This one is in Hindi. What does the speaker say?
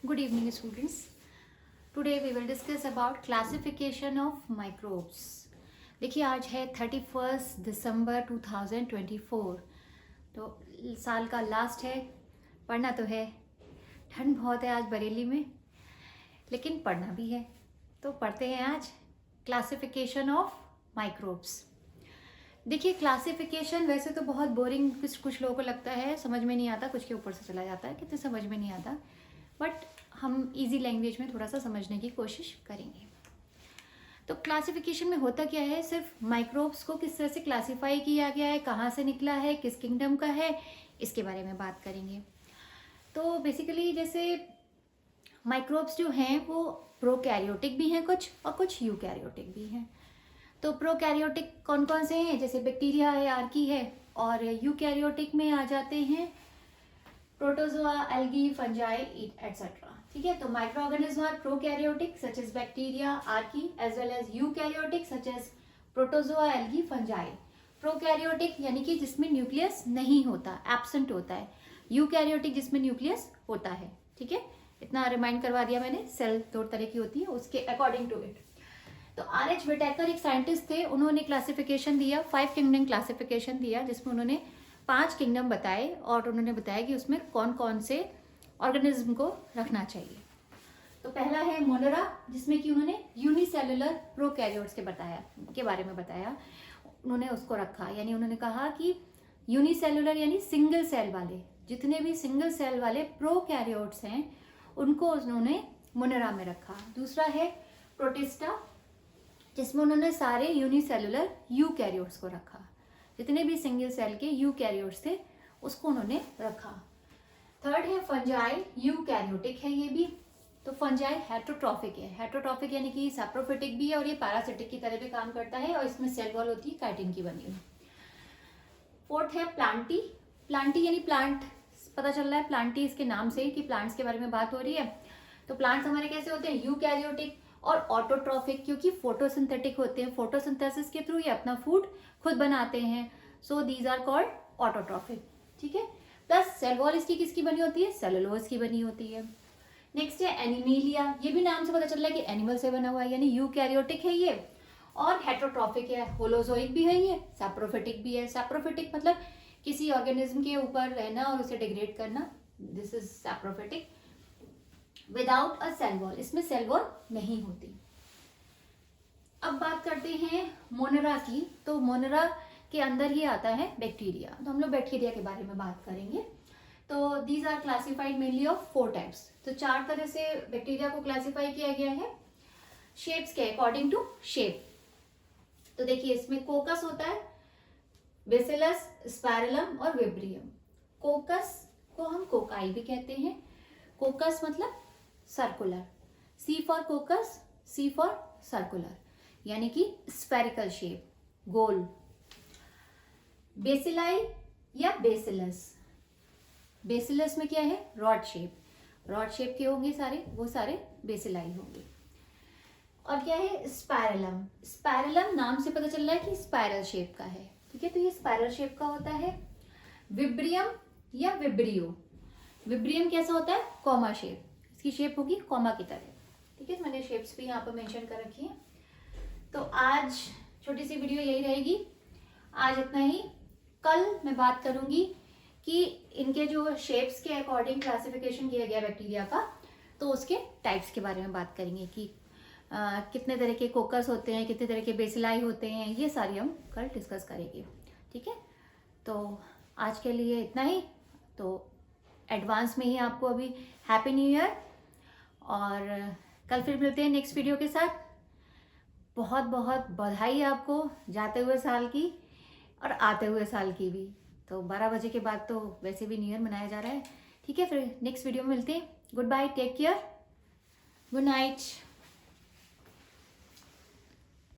Good evening, students. Today we will discuss about classification of microbes. देखिए आज है 31 दिसंबर 2024, तो साल का लास्ट है. पढ़ना तो है, ठंड बहुत है आज बरेली में, लेकिन पढ़ना भी है. तो पढ़ते हैं आज क्लासिफिकेशन ऑफ माइक्रोब्स. देखिए क्लासिफिकेशन वैसे तो बहुत बोरिंग कुछ लोगों को लगता है, समझ में नहीं आता, कुछ के ऊपर से चला जाता है, कितने समझ में नहीं आता, बट हम इजी लैंग्वेज में थोड़ा सा समझने की कोशिश करेंगे. तो क्लासिफिकेशन में होता क्या है, सिर्फ माइक्रोब्स को किस तरह से क्लासिफाई किया गया है, कहाँ से निकला है, किस किंगडम का है, इसके बारे में बात करेंगे. तो बेसिकली जैसे माइक्रोब्स जो हैं वो प्रोकैरियोटिक भी हैं कुछ, और कुछ यूकैरियोटिक भी हैं. तो प्रोकैरियोटिक कौन कौन से हैं, जैसे बैक्टीरिया है, आर्की है, और यूकैरियोटिक में आ जाते हैं प्रोटोजोआ, एल्गी, फंजाई एटसेट्रा. ठीक है, तो microorganism are prokaryotic such as bacteria, archaea, as well as eukaryotic such as protozoa, algae, fungi. Prokaryotic यानी कि जिसमें न्यूक्लियस नहीं होता, एब्सेंट होता है. यूकैरियोटिक जिसमें न्यूक्लियस होता है. ठीक है, इतना रिमाइंड करवा दिया मैंने. सेल दो तरह की होती है उसके अकॉर्डिंग टू इट. तो R.H. विटेकर एक साइंटिस्ट थे, उन्होंने क्लासिफिकेशन दिया, 5 किंगडम क्लासिफिकेशन दिया, जिसमें उन्होंने 5 किंगडम बताए, और उन्होंने बताया कि उसमें कौन कौन से ऑर्गेनिज्म को रखना चाहिए. तो पहला है मोनेरा, जिसमें कि उन्होंने यूनिसेलुलर प्रोकैरियोट्स के बारे में बताया. उन्होंने उसको रखा, यानी उन्होंने कहा कि यूनिसेलुलर यानी सिंगल सेल वाले, जितने भी सिंगल सेल वाले प्रोकैरियोट्स हैं उनको उन्होंने मोनेरा में रखा. दूसरा है प्रोटिस्टा, जिसमें उन्होंने सारे यूनिसेलुलर यूकैरियोट्स को रखा. जितने भी सिंगल सेल के यूकैरियोट्स थे उसको उन्होंने रखा. थर्ड है फंजाई, यूकैरियोटिक है ये भी. तो फंजाई हेटरोट्रॉफिक है. हेटरोट्रॉफिक यानी कि सैप्रोफिटिक भी है, और ये पैरासिटिक की तरह भी काम करता है, और इसमें सेल वॉल होती है काइटिन की बनी हुई. फोर्थ है प्लांटी. प्लांटी यानी प्लांट, पता चल रहा है प्लांटी इसके नाम से कि प्लांट्स के बारे में बात हो रही है. तो प्लांट्स हमारे कैसे होते हैं, यूकैरियोटिक और ऑटोट्रॉफिक, क्योंकि फोटोसिंथेटिक होते हैं. फोटोसिंथेसिस के थ्रू ये अपना फूड खुद बनाते हैं. So these are called autotrophic. ठीक है, प्लस सेल वॉल इसकी किसकी बनी होती है, सेलुलोज की बनी होती है. नेक्स्ट है एनिमीलिया. ये भी नाम से पता चल रहा है कि एनिमल से बना हुआ है, यानी यूकैरियोटिक है ये, और हेटरोट्रॉफिक है. होलोजोइक भी है ये, सैप्रोफिटिक भी है. सैप्रोफिटिक मतलब किसी ऑर्गेनिज्म के ऊपर रहना और उसे डिग्रेड करना, this is saprophytic. Without a cell wall, इसमें सेल वॉल नहीं होती. अब बात करते हैं मोनेरा की. तो मोनेरा के अंदर ये आता है बैक्टीरिया. तो हम लोग बैक्टीरिया के बारे में बात करेंगे. तो दीज आर क्लासिफाइड मेनली ऑफ 4 टाइप्स. तो 4 तरह से बैक्टीरिया को क्लासिफाई किया गया है शेप्स के अकॉर्डिंग टू शेप. तो देखिए इसमें कोकस होता है, बेसिलस, स्पाइरलम और विब्रियम. कोकस को हम कोकाई भी कहते हैं. कोकस मतलब circular. C for coccus, C for circular, यानी कि स्फेरिकल शेप, गोल. बेसिलाई या बेसिलस. बेसिलस में क्या है, रॉड शेप. रॉड शेप के होंगे सारे, वो सारे बेसिलाई होंगे. और क्या है, स्पाइरलम. स्पाइरलम नाम से पता चल रहा है कि स्पाइरल शेप का है. ठीक है, तो ये स्पाइरल शेप का होता है. विब्रियम या विब्रियो. विब्रियम कैसा होता है, कॉमा शेप. इसकी शेप होगी कॉमा की तरह. ठीक है, मैंने शेप्स भी यहाँ पर मेंशन कर रखी है. तो आज छोटी सी वीडियो यही रहेगी. आज इतना ही. कल मैं बात करूंगी कि इनके जो शेप्स के अकॉर्डिंग क्लासिफिकेशन किया गया बैक्टीरिया का, तो उसके टाइप्स के बारे में बात करेंगे कि कितने तरह के कोकस होते हैं, कितने तरह के बेसिलाई होते हैं, ये सारी हम कल डिस्कस करेंगे. ठीक है, तो आज के लिए इतना ही. तो एडवांस में ही आपको अभी हैप्पी न्यू ईयर, और कल फिर मिलते हैं नेक्स्ट वीडियो के साथ. बहुत बहुत बधाई आपको जाते हुए साल की और आते हुए साल की भी. तो 12 बजे के बाद तो वैसे भी न्यू ईयर मनाया जा रहा है. ठीक है, फिर नेक्स्ट वीडियो में मिलते हैं. Goodbye, take care, good night.